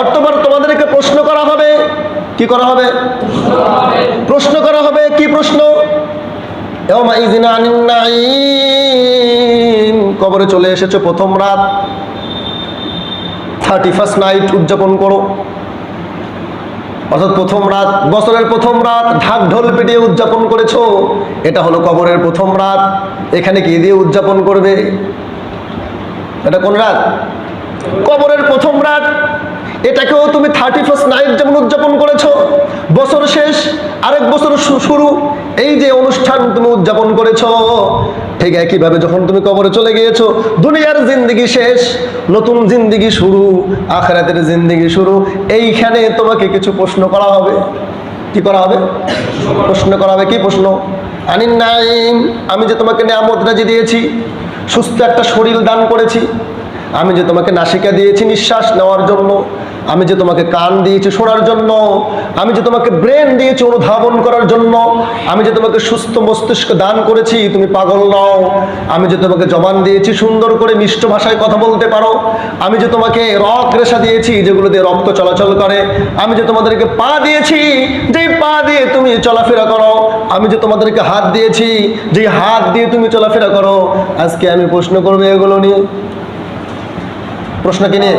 অর্থাৎ তোমাদেরকে প্রশ্ন করা হবে। কি করা হবে? প্রশ্ন করা হবে। কি প্রশ্ন? কবরে চলে এসেছো, প্রথম রাত, 31st নাইট উদযাপন করো। অর্থাৎ প্রথম রাত, বছরের প্রথম রাত ঢাক ঢোল পিটিয়ে উদযাপন করেছো, এটা হলো কবরের প্রথম রাত। এখানে কি দিয়ে উদযাপন করবে? এটা কোন রাত? কবরের প্রথম রাত। এটাকেও তুমি 31st নাইট যেমন উদযাপন করেছো, বছর শেষ আরেক বছর শুরু, এই যে অনুষ্ঠান তুমি উদযাপন করেছো, ঠিক একইভাবে যখন তুমি কবরে চলে গিয়েছো, দুনিয়ার জিন্দেগি শেষ, নতুন জিন্দেগি শুরু, আখিরাতের জিন্দেগি শুরু। এইখানে তোমাকে কিছু প্রশ্ন করা হবে। কি করা হবে? প্রশ্ন করা হবে। কি প্রশ্ন? আনিন নাইম, আমি যে তোমাকে নিয়ামত রাজি দিয়েছি, সুস্থ একটা শরীর দান করেছি, আমি যে তোমাকে নাসিকা দিয়েছি নিঃশ্বাস নেওয়ার জন্য, আমি যে তোমাকে কান দিয়েছি শোনার জন্য, আমি যে তোমাকে ব্রেন দিয়েছি অনুধাবন করার জন্য, আমি যে তোমাকে সুস্থ মস্তিষ্ক দান করেছি তুমি পাগল নও, আমি যে তোমাকে জবান দিয়েছি সুন্দর করে মিষ্ট ভাষায় কথা বলতে পারো, আমি যে তোমাকে রক রেশা দিয়েছি যেগুলো দিয়ে রক্ত চলাচল করে, আমি যে তোমাদেরকে পা দিয়েছি যেই পা দিয়ে তুমি চলাফেরা করো, আমি যে তোমাদেরকে হাত দিয়েছি যেই হাত দিয়ে তুমি চলাফেরা করো। আজকে আমি প্রশ্ন করবো এগুলো নিয়ে। প্রশ্ন কি নিয়ে?